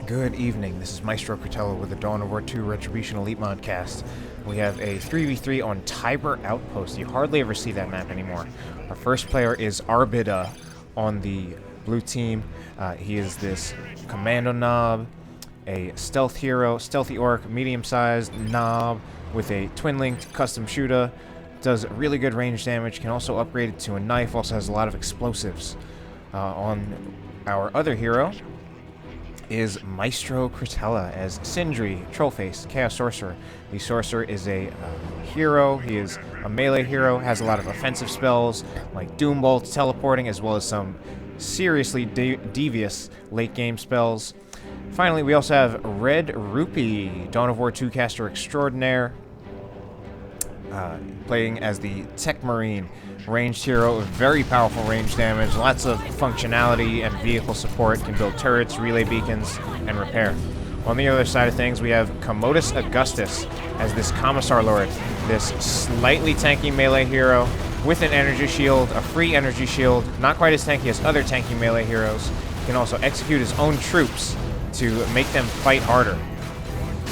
Good evening, this is Maestro Cretella with the Dawn of War 2 Retribution Elite Modcast. We have a 3v3 on Tiber Outpost. You hardly ever see that map anymore. Our first player is ArbitUH on the blue team. He is this Commando Nob, a stealth hero, stealthy orc, medium-sized Nob with a twin-linked custom shooter. Does really good range damage, can also upgrade it to a knife, also has a lot of explosives. On our other hero is Maestro Cretella as Sindri, Trollface, Chaos Sorcerer. The Sorcerer is a hero. He is a melee hero, has a lot of offensive spells like Doom Bolt, teleporting, as well as some seriously devious late-game spells. Finally, we also have Red-Rupee, Dawn of War 2 caster extraordinaire, playing as the Techmarine, ranged hero, very powerful range damage, lots of functionality and vehicle support, can build turrets, relay beacons, and repair. On the other side of things, we have CommodusAugustus as this Commissar Lord, this slightly tanky melee hero with an energy shield, a free energy shield, not quite as tanky as other tanky melee heroes. He can also execute his own troops to make them fight harder.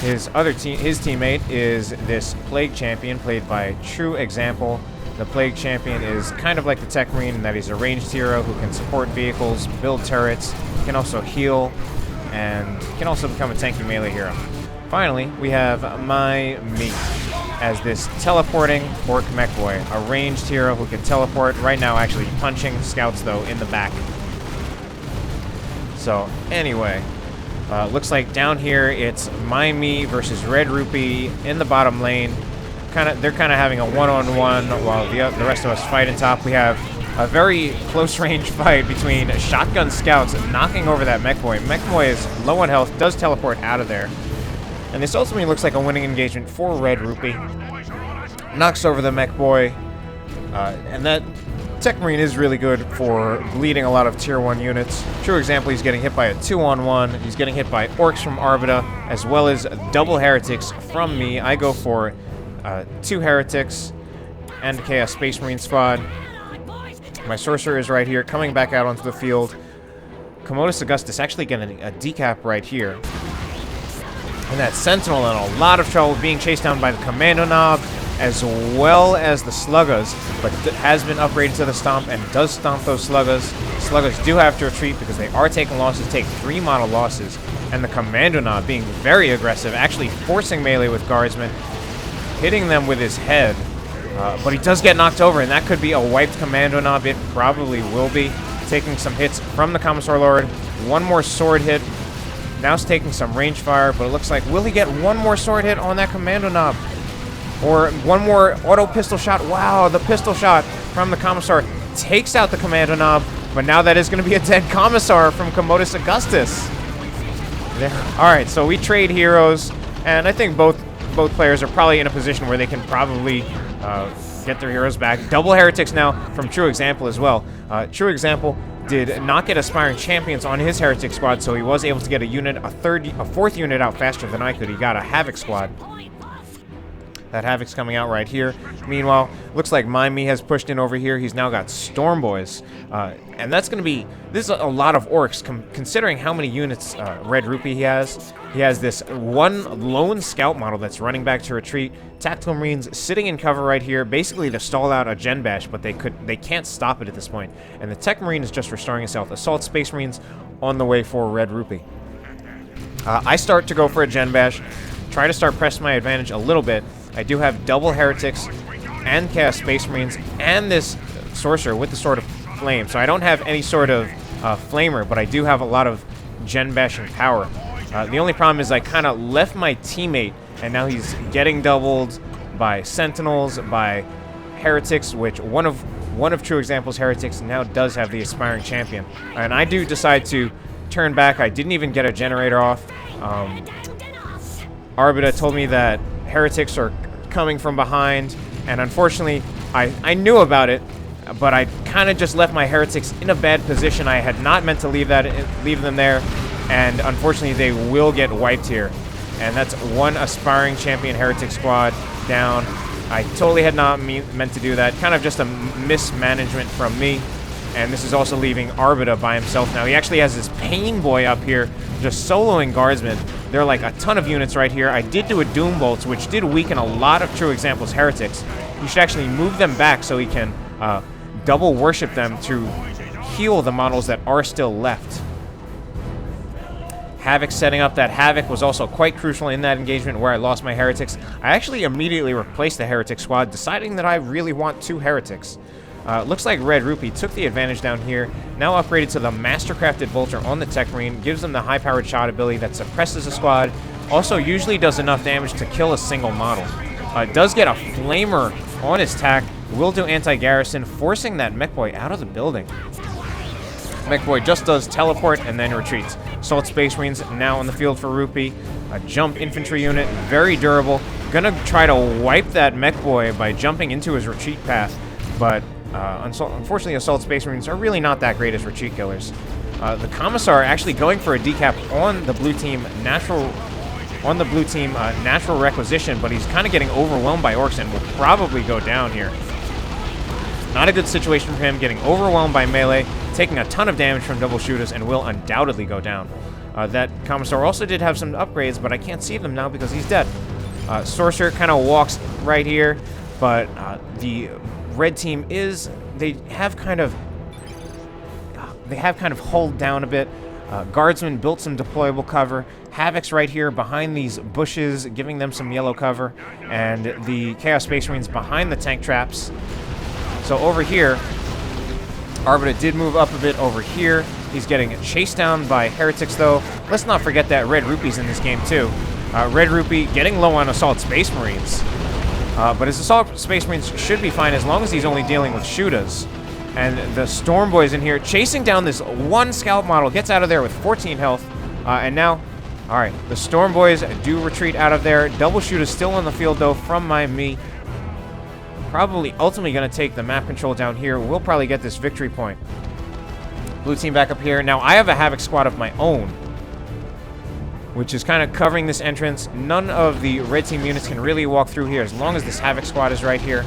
His teammate is this Plague Champion, played by TrueExample. The Plague Champion is kind of like the Techmarine in that he's a ranged hero who can support vehicles, build turrets, can also heal, and can also become a tanky melee hero. Finally, we have MyMe as this teleporting orc Mekboy, a ranged hero who can teleport, right now actually punching scouts though in the back. So anyway, looks like down here it's MyMe versus Red-Rupee in the bottom lane. They're kind of having a one-on-one while the rest of us fight in top. We have a very close-range fight between shotgun scouts knocking over that Mekboy. Mekboy is low on health, does teleport out of there. And this ultimately looks like a winning engagement for Red-Rupee. Knocks over the Mekboy. And that Techmarine is really good for bleeding a lot of tier 1 units. TrueExample, he's getting hit by a 2-on-1. He's getting hit by orcs from ArbitUH, as well as double heretics from me. I go for 2 heretics and Chaos Space Marine squad. My Sorcerer is right here, coming back out onto the field. CommodusAugustus actually getting a decap right here. And that Sentinel in a lot of trouble, being chased down by the Kommando Nob, as well as the Sluggers, but has been upgraded to the Stomp and does stomp those Sluggers. Sluggers do have to retreat because they are taking losses, take 3 model losses. And the Kommando Nob being very aggressive, actually forcing melee with Guardsmen, hitting them with his head, but he does get knocked over, and that could be a wiped Kommando Nob. It probably will be. Taking some hits from the Commissar Lord. One more sword hit. Now he's taking some range fire, but it looks like, will he get one more sword hit on that Kommando Nob? Or one more auto pistol shot? Wow, the pistol shot from the Commissar takes out the Kommando Nob, but now that is going to be a dead Commissar from CommodusAugustus. Alright, so we trade heroes, and I think both players are probably in a position where they can probably get their heroes back. Double heretics now from TrueExample as well. TrueExample did not get Aspiring Champions on his heretic squad, so he was able to get a fourth unit out faster than I could. He got a Havoc squad. That Havoc's coming out right here. Meanwhile, looks like MyMe has pushed in over here. He's now got Storm Boys. And that's going to be... This is a lot of orcs, considering how many units Red-Rupee he has. He has this one lone scout model that's running back to retreat. Tactical Marines sitting in cover right here, basically to stall out a Gen Bash, but they can't stop it at this point. And the Tech Marine is just restoring itself. Assault Space Marines on the way for Red-Rupee. I start to go for a Gen Bash. Try to start pressing my advantage a little bit. I do have double heretics and Chaos Space Marines and this Sorcerer with the Sword of Flame. So I don't have any sort of flamer, but I do have a lot of Gen Bashing power. The only problem is I kind of left my teammate, and now he's getting doubled by Sentinels, by heretics, which one of TrueExample's heretics now does have the Aspiring Champion. And I do decide to turn back. I didn't even get a generator off. ArbitUH told me that heretics are coming from behind, and unfortunately I knew about it, but I kind of just left my heretics in a bad position. I had not meant to leave them there, and unfortunately they will get wiped here. And that's one Aspiring Champion heretic squad down. I totally had not meant to do that. Kind of just a mismanagement from me. And this is also leaving ArbitUH by himself now. He actually has this Pain Boy up here, just soloing guardsmen. There are like a ton of units right here. I did do a Doom Bolts, which did weaken a lot of TrueExample's heretics. You should actually move them back so he can double worship them to heal the models that are still left. Havoc setting up. That Havoc was also quite crucial in that engagement where I lost my heretics. I actually immediately replaced the heretic squad, deciding that I really want 2 heretics. Looks like Red-Rupee took the advantage down here, now upgraded to the Mastercrafted Vulture on the Techmarine, gives them the high-powered shot ability that suppresses a squad, also usually does enough damage to kill a single model. Does get a Flamer on his tack, will do anti-garrison, forcing that Mekboy out of the building. Mekboy just does teleport and then retreats. Assault Space Marines now on the field for Rupee. A jump infantry unit, very durable. Gonna try to wipe that Mekboy by jumping into his retreat path, but unfortunately, Assault Space Marines are really not that great as retreat killers. The Commissar actually going for a decap on the blue team natural requisition, but he's kind of getting overwhelmed by orcs and will probably go down here. Not a good situation for him, getting overwhelmed by melee, taking a ton of damage from double shooters, and will undoubtedly go down. That Commissar also did have some upgrades, but I can't see them now because he's dead. Sorcerer kind of walks right here, but the red team they have kind of hulled down a bit. Guardsmen built some deployable cover. Havoc's right here behind these bushes, giving them some yellow cover, and the Chaos Space Marines behind the tank traps. So over here, ArbitUH did move up a bit over here. He's getting chased down by heretics, though. Let's not forget that Red-Rupee's in this game, too. Red-Rupee getting low on Assault Space Marines. But his Assault Space Marines should be fine as long as he's only dealing with shooters. And the Storm Boys in here chasing down this one scout model, gets out of there with 14 health. And now, alright, the Storm Boys do retreat out of there. Double shooters still on the field, though, from MyMe. Probably ultimately going to take the map control down here. We'll probably get this victory point. Blue team back up here. Now, I have a Havoc squad of my own, which is kind of covering this entrance. None of the red team units can really walk through here as long as this Havoc squad is right here.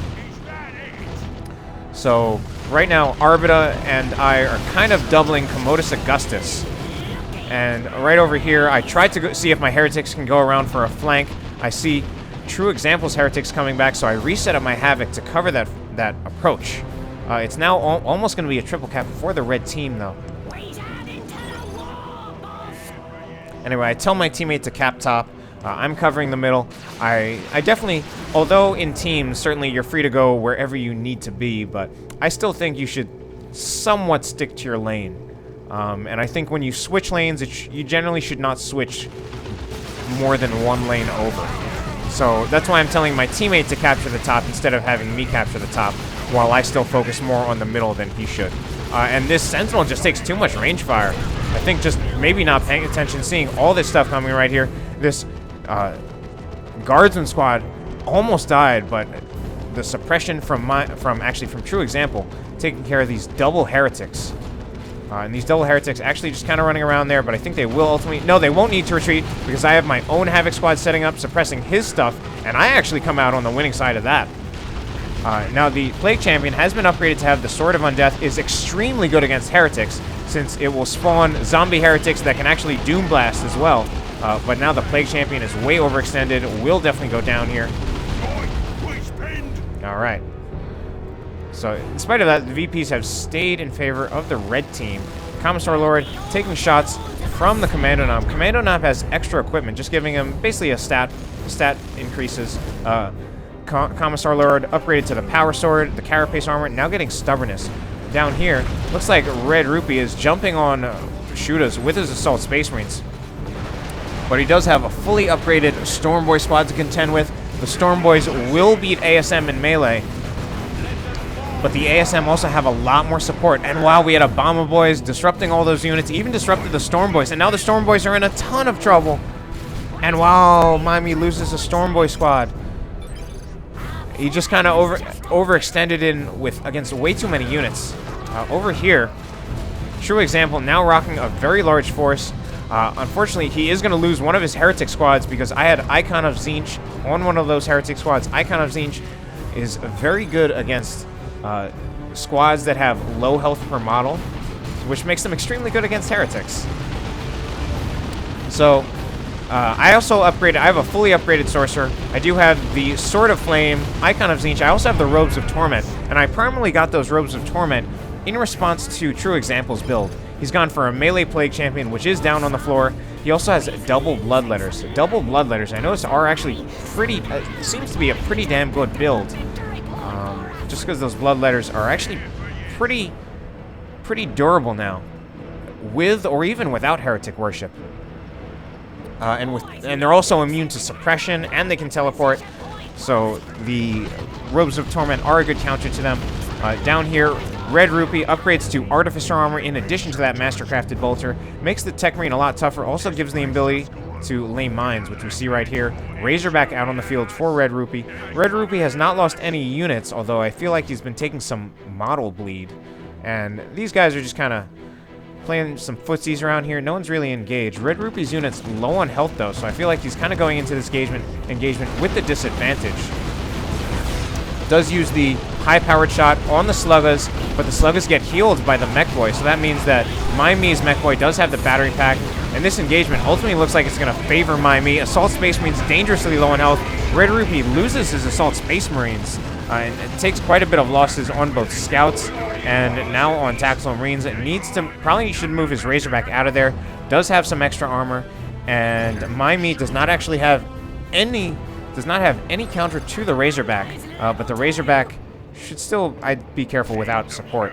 So, right now, ArbitUH and I are kind of doubling CommodusAugustus. And right over here, I tried to see if my heretics can go around for a flank. I see TrueExample's heretics coming back, so I reset up my Havoc to cover that approach. It's now almost going to be a triple cap for the red team, though. Anyway, I tell my teammate to cap top. I'm covering the middle. I definitely, although in teams, certainly you're free to go wherever you need to be, but I still think you should somewhat stick to your lane. And I think when you switch lanes, you generally should not switch more than one lane over. So that's why I'm telling my teammate to capture the top instead of having me capture the top, while I still focus more on the middle than he should. And this Sentinel just takes too much range fire. I think just maybe not paying attention, seeing all this stuff coming right here. This Guardsman squad almost died, but the suppression from TrueExample taking care of these double heretics. And these double heretics actually just kind of running around there, but I think they will ultimately... No, they won't need to retreat because I have my own Havoc squad setting up, suppressing his stuff, and I actually come out on the winning side of that. Now, the Plague Champion has been upgraded to have the Sword of Undeath, is extremely good against heretics, since it will spawn zombie heretics that can actually Doom Blast as well. But now the Plague Champion is way overextended, will definitely go down here. Alright. So, in spite of that, the VPs have stayed in favor of the red team. Commissar Lord taking shots from the Commando Nob. Commando Nob has extra equipment, just giving him basically a stat increases. Commissar Lord upgraded to the Power Sword, the Carapace Armor, now getting Stubbornness. Down here, looks like Red-Rupee is jumping on shooters with his Assault Space Marines. But he does have a fully upgraded Storm Boy squad to contend with. The Storm Boys will beat ASM in melee, but the ASM also have a lot more support. And wow, we had a Bomber Boys disrupting all those units, even disrupted the Storm Boys, and now the Storm Boys are in a ton of trouble. And wow, MyMe loses a Storm Boy squad. He just kind of overextended against way too many units. Over here, TrueExample now rocking a very large force. Unfortunately, he is going to lose one of his Heretic squads because I had Icon of Tzeentch on one of those Heretic squads. Icon of Tzeentch is very good against squads that have low health per model, which makes them extremely good against heretics. So, I also upgraded. I have a fully upgraded Sorcerer. I do have the Sword of Flame, Icon of Tzeentch. I also have the Robes of Torment, and I primarily got those Robes of Torment in response to TrueExample's build. He's gone for a melee Plague Champion, which is down on the floor. He also has double Bloodletters. Double Bloodletters, I noticed, are actually pretty, seems to be a pretty damn good build. Just because those Bloodletters are actually pretty durable now, with or even without Heretic Worship. And they're also immune to suppression, and they can teleport. So the Robes of Torment are a good counter to them. Down here, Red-Rupee upgrades to Artificer Armor in addition to that Mastercrafted Bolter. Makes the Techmarine a lot tougher. Also gives the ability to lay mines, which we see right here. Razorback out on the field for Red-Rupee. Red-Rupee has not lost any units, although I feel like he's been taking some model bleed. And these guys are just kind of playing some footsies around here. No one's really engaged. Red-Rupee's unit's low on health, though, so I feel like he's kind of going into this engagement with the disadvantage. Does use the high-powered shot on the Sluggas, but the Sluggas get healed by the Mekboy, so that means that MyMe's Mekboy does have the battery pack, and this engagement ultimately looks like it's going to favor MyMe. Assault Space Marines dangerously low on health. Red-Rupee loses his Assault Space Marines, and it takes quite a bit of losses on both Scouts and now on Tactical Marines. It needs to, probably should move his Razorback out of there. Does have some extra armor, and MyMe does not actually have any counter to the Razorback, but the Razorback should still, I'd be careful without support.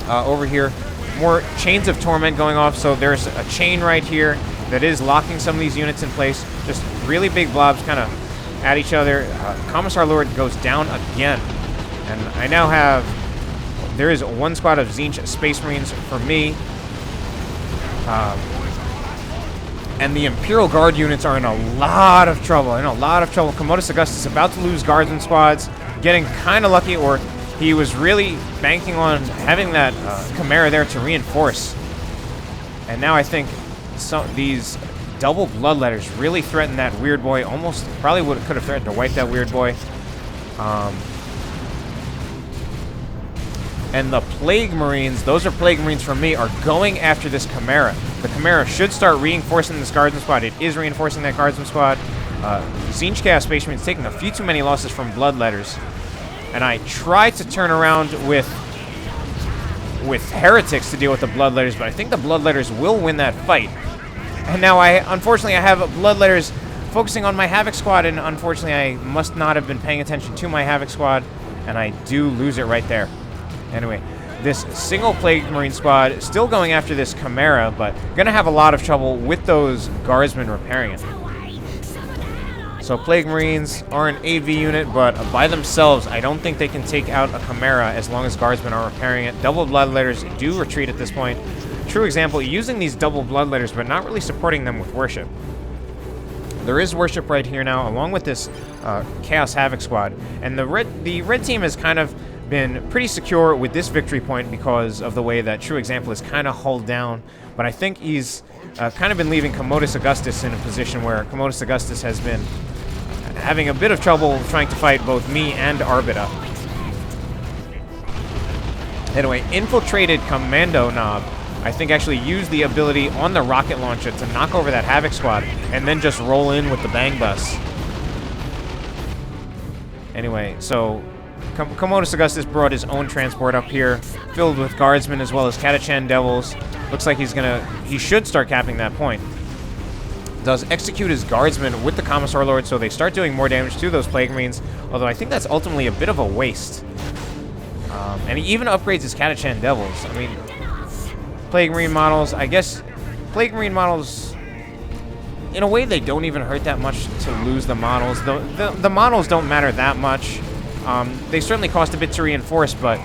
Over here, more Chains of Torment going off, so there's a chain right here that is locking some of these units in place. Just really big blobs kind of at each other. Commissar Lord goes down again, and I now have, there is one squad of Tzeentch Space Marines for me. And the Imperial Guard units are in a lot of trouble. CommodusAugustus is about to lose Guardsman squads, getting kind of lucky, or he was really banking on having that Chimera there to reinforce. And now I think these double Bloodletters really threaten that Weird Boy. Almost, probably could have threatened to wipe that Weird Boy. And the Plague Marines, those are Plague Marines from me, are going after this Chimera. The Chimera should start reinforcing this Guardsman squad. It is reinforcing that Guardsman squad. Tzeentch Chaos Space Marines taking a few too many losses from Bloodletters. And I tried to turn around with Heretics to deal with the Bloodletters, but I think the Bloodletters will win that fight. And now unfortunately I have Bloodletters focusing on my Havoc squad, and unfortunately I must not have been paying attention to my Havoc squad, and I do lose it right there. Anyway, this single Plague Marine squad still going after this Chimera, but going to have a lot of trouble with those Guardsmen repairing it. So Plague Marines are an AV unit, but by themselves, I don't think they can take out a Chimera as long as Guardsmen are repairing it. Double Bloodletters do retreat at this point. TrueExample using these double Bloodletters, but not really supporting them with Worship. There is Worship right here now, along with this Chaos Havoc squad. And the red team has kind of been pretty secure with this victory point because of the way that TrueExample is kind of hulled down. But I think he's kind of been leaving CommodusAugustus in a position where CommodusAugustus has been having a bit of trouble trying to fight both me and ArbitUH. Anyway, infiltrated Commando Nob, I think, actually used the ability on the rocket launcher to knock over that Havoc squad and then just roll in with the Bang Bus. Anyway, so CommodusAugustus brought his own transport up here, filled with Guardsmen as well as Catachan Devils. Looks like he should start capping that point. Does execute his Guardsmen with the Commissar Lord, so they start doing more damage to those Plague Marines, although I think that's ultimately a bit of a waste. And he even upgrades his Catachan Devils. I mean, Plague Marine models, I guess, Plague Marine models, in a way, they don't even hurt that much to lose the models. The models don't matter that much. They certainly cost a bit to reinforce, but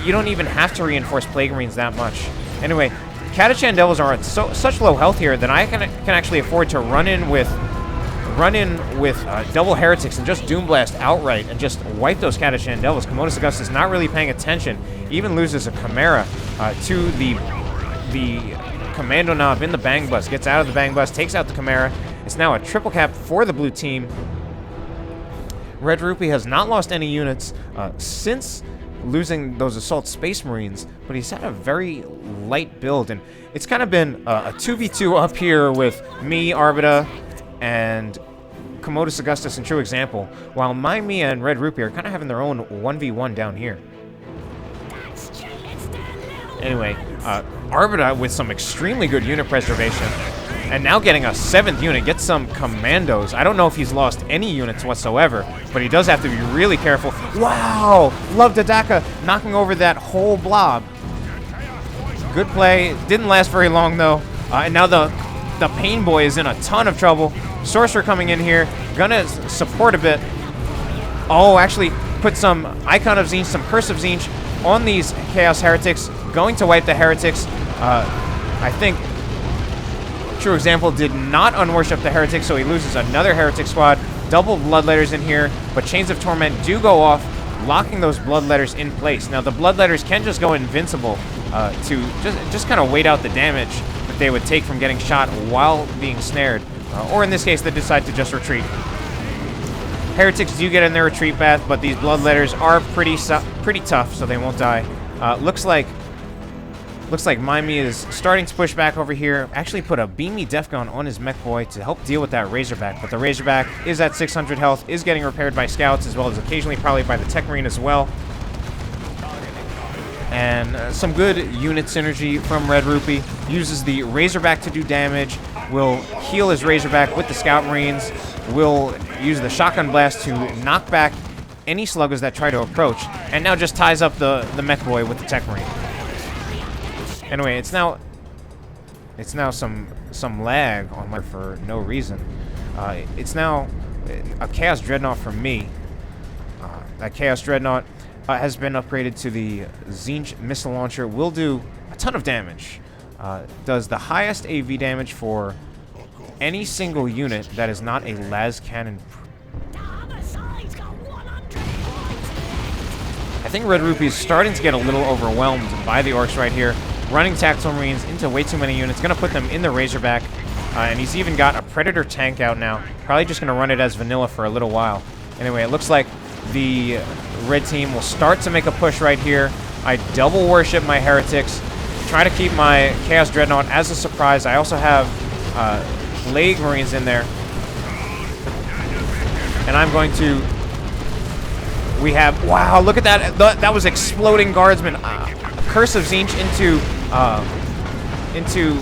you don't even have to reinforce Plague Marines that much. Anyway, Catachan Devils are at such low health here that I can actually afford to run in with double Heretics and just Doomblast outright and just wipe those Catachan Devils. CommodusAugustus is not really paying attention. Even loses a Chimera to the Commando Nob in the Bang Bus. Gets out of the Bang Bus, takes out the Chimera. It's now a triple cap for the blue team. Red-Rupee has not lost any units since losing those Assault Space Marines, but he's had a very light build, and it's kind of been a 2v2 up here with me, ArbitUH, and CommodusAugustus and TrueExample, while MyMe and Red-Rupee are kind of having their own 1v1 down here. Anyway, ArbitUH with some extremely good unit preservation, and now getting a 7th unit, gets some commandos. I don't know if he's lost any units whatsoever, but he does have to be really careful. Wow! Love Dodaka knocking over that whole blob. Good play. Didn't last very long, though. And now the Pain Boy is in a ton of trouble. Sorcerer coming in here. Gonna support a bit. Oh, actually put some Icon of Tzeentch, some Curse of Tzeentch on these Chaos Heretics. Going to wipe the Heretics. I think TrueExample did not unworship the Heretic, so he loses another Heretic squad. Double Bloodletters in here, but Chains of Torment do go off, locking those Bloodletters in place. Now, the Bloodletters can just go invincible to just kind of wait out the damage that they would take from getting shot while being snared. Or in this case, they decide to just retreat. Heretics do get in their retreat path, but these Bloodletters are pretty tough, so they won't die. Looks like MyMe is starting to push back over here. Actually put a Beamy Death Gun on his Mekboy to help deal with that Razorback. But the Razorback is at 600 health, is getting repaired by scouts, as well as occasionally probably by the Techmarine as well. And some good unit synergy from Red-Rupee. Uses the Razorback to do damage. Will heal his Razorback with the Scout Marines. Will use the Shotgun Blast to knock back any sluggers that try to approach. And now just ties up the Mekboy with the Techmarine. Anyway, it's now some lag on my for no reason. It's now a Chaos Dreadnought from me. That Chaos Dreadnought has been upgraded to the Tzeentch missile launcher. Will do a ton of damage. Does the highest AV damage for any single unit that is not a las cannon. I think Red-Rupee is starting to get a little overwhelmed by the Orcs right here. Running Tactical Marines into way too many units. Going to put them in the Razorback. And he's even got a Predator tank out now. Probably just going to run it as vanilla for a little while. Anyway, it looks like the red team will start to make a push right here. I double worship my Heretics. Try to keep my Chaos Dreadnought as a surprise. I also have Plague Marines in there. And I'm going to... We have... Wow, look at that. That was Exploding Guardsmen. Curse of Tzeentch into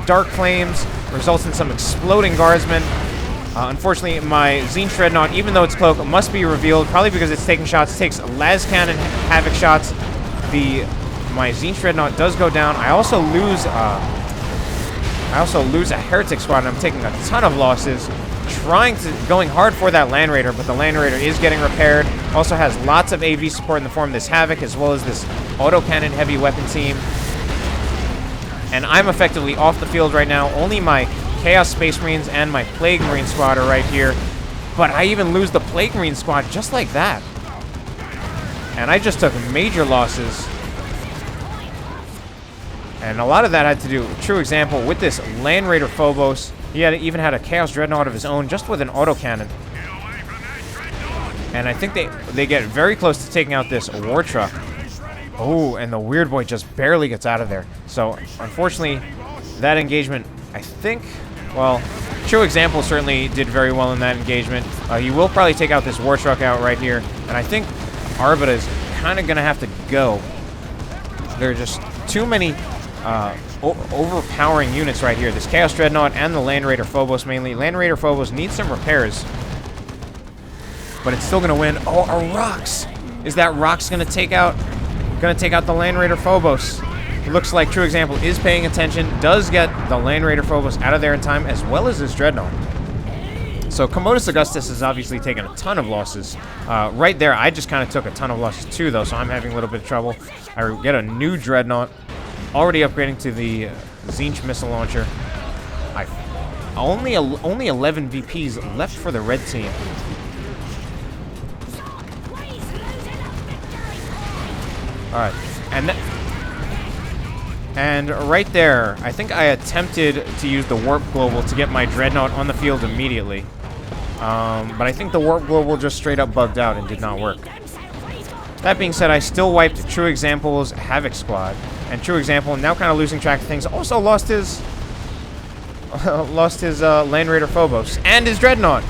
Dark Flames results in some Exploding Guardsmen. Unfortunately, my Tzeentch Dreadnought, even though its cloak, must be revealed, probably because it's taking shots. It takes las cannon havoc shots. My Tzeentch Dreadnought does go down. I also lose a Heretic squad, and I'm taking a ton of losses. Going hard for that Land Raider, but the Land Raider is getting repaired. Also has lots of AV support in the form of this Havoc, as well as this autocannon heavy weapon team. And I'm effectively off the field right now. Only my Chaos Space Marines and my Plague Marine squad are right here. But I even lose the Plague Marine squad just like that. And I just took major losses. And a lot of that had to do, TrueExample, with this Land Raider Phobos. He even had a Chaos Dreadnought of his own, just with an autocannon. And I think they get very close to taking out this War Truck. Oh, and the Weird Boy just barely gets out of there. So, unfortunately, that engagement, I think, well, TrueExample certainly did very well in that engagement. He will probably take out this War Truck out right here. And I think ArbitUH is kind of going to have to go. There are just too many overpowering units right here. This Chaos Dreadnought and the Land Raider Phobos mainly. Land Raider Phobos needs some repairs, but it's still going to win. Oh, a Rox! Is that Rox going to take out the Land Raider Phobos? It looks like TrueExample is paying attention. Does get the Land Raider Phobos out of there in time, as well as his Dreadnought. So CommodusAugustus has obviously taken a ton of losses. Right there, I just kind of took a ton of losses too, though, so I'm having a little bit of trouble. I get a new Dreadnought. Already upgrading to the Tzeentch missile launcher. Only 11 VPs left for the red team. All right, and right there, I think I attempted to use the Warp Global to get my Dreadnought on the field immediately, but I think the Warp Global just straight up bugged out and did not work. That being said, I still wiped TrueExample's Havoc squad, and TrueExample, now kind of losing track of things, also lost his Land Raider Phobos and his Dreadnought.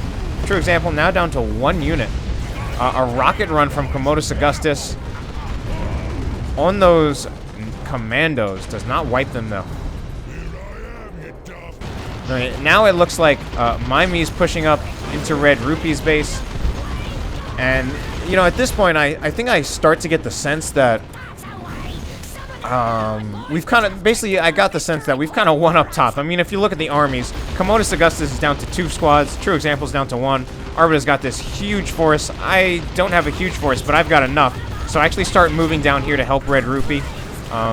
TrueExample now down to 1 unit. A rocket run from CommodusAugustus on those commandos does not wipe them though. Right, now it looks like MyMe's pushing up into Red-Rupee's base, and you know, at this point, I think I start to get the sense that we've kind of, basically, I got the sense that we've kind of won up top. I mean, if you look at the armies, CommodusAugustus is down to 2 squads, TrueExample's down to 1, Arbita's got this huge force. I don't have a huge force, but I've got enough. So I actually start moving down here to help Red-Rupee.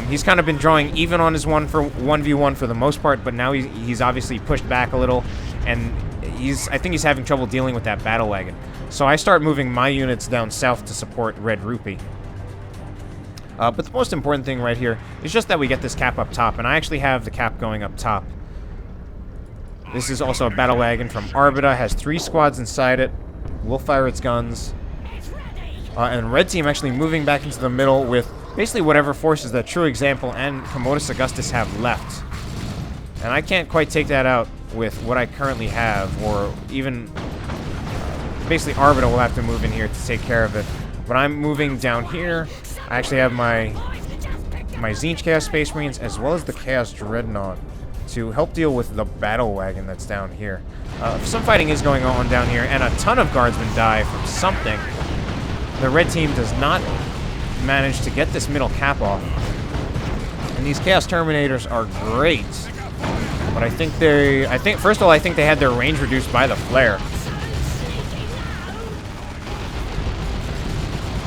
He's kind of been drawing even on his 1v1 for the most part, but now he's obviously pushed back a little, and I think he's having trouble dealing with that battle wagon. So I start moving my units down south to support Red-Rupee. But the most important thing right here is just that we get this cap up top, and I actually have the cap going up top. This is also a battle wagon from Arbita, has 3 squads inside it, will fire its guns. And Red Team actually moving back into the middle with basically whatever forces that TrueExample and CommodusAugustus have left. And I can't quite take that out with what I currently have, or even basically Arbita will have to move in here to take care of it. But I'm moving down here. I actually have my Tzeentch Chaos Space Marines as well as the Chaos Dreadnought to help deal with the battle wagon that's down here. Some fighting is going on down here, and a ton of guardsmen die from something. The red team does not manage to get this middle cap off. And these Chaos Terminators are great. But I think first of all, I think they had their range reduced by the flare.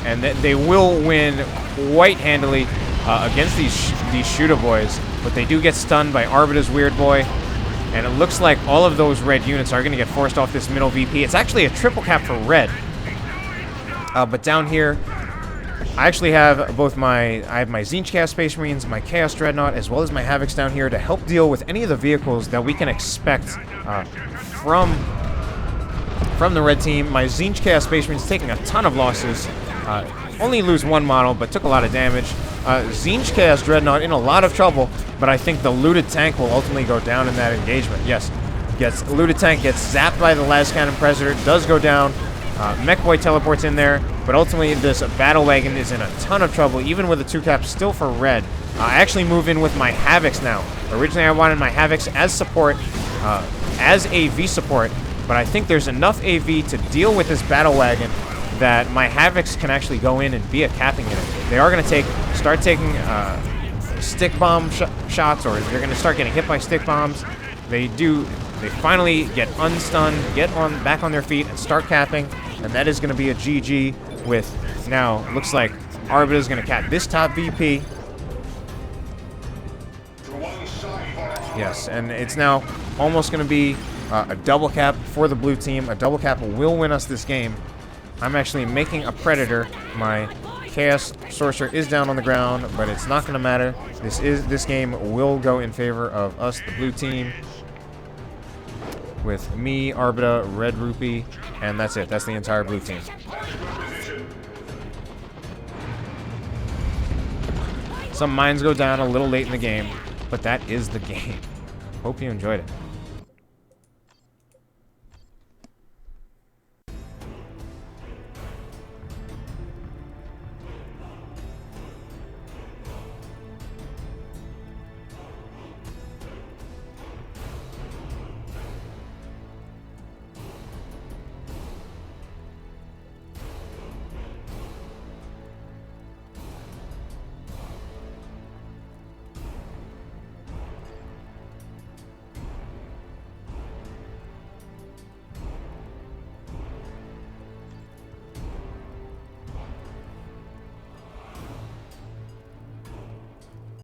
And they will win quite handily against these shooter boys. But they do get stunned by Arbita's Weird Boy. And it looks like all of those red units are going to get forced off this middle VP. It's actually a triple cap for red. But down here, I actually have both I have my Tzeentch Chaos Space Marines, my Chaos Dreadnought, as well as my Havocs down here to help deal with any of the vehicles that we can expect from the red team. My Tzeentch Chaos Space Marines taking a ton of losses. Only lose 1 model, but took a lot of damage. Tzeentch Chaos Dreadnought in a lot of trouble, but I think the looted tank will ultimately go down in that engagement. Yes, looted tank gets zapped by the Las Cannon Predator, does go down. Mekboy teleports in there, but ultimately this battle wagon is in a ton of trouble, even with a 2 cap still for red. I actually move in with my Havocs now. Originally I wanted my Havocs as support, as AV support, but I think there's enough AV to deal with this battle wagon that my Havocs can actually go in and be a capping unit. They are going to start taking stick bomb shots, or they're going to start getting hit by stick bombs. They finally get unstunned, get back on their feet, and start capping. And that is going to be a GG with, now, looks like Arbita is going to cap this top VP. Yes, and it's now almost going to be a double cap for the blue team. A double cap will win us this game. I'm actually making a Predator. My Chaos Sorcerer is down on the ground, but it's not going to matter. This game will go in favor of us, the blue team, with me, Arbita, Red-Rupee, and that's it. That's the entire blue team. Some mines go down a little late in the game, but that is the game. Hope you enjoyed it.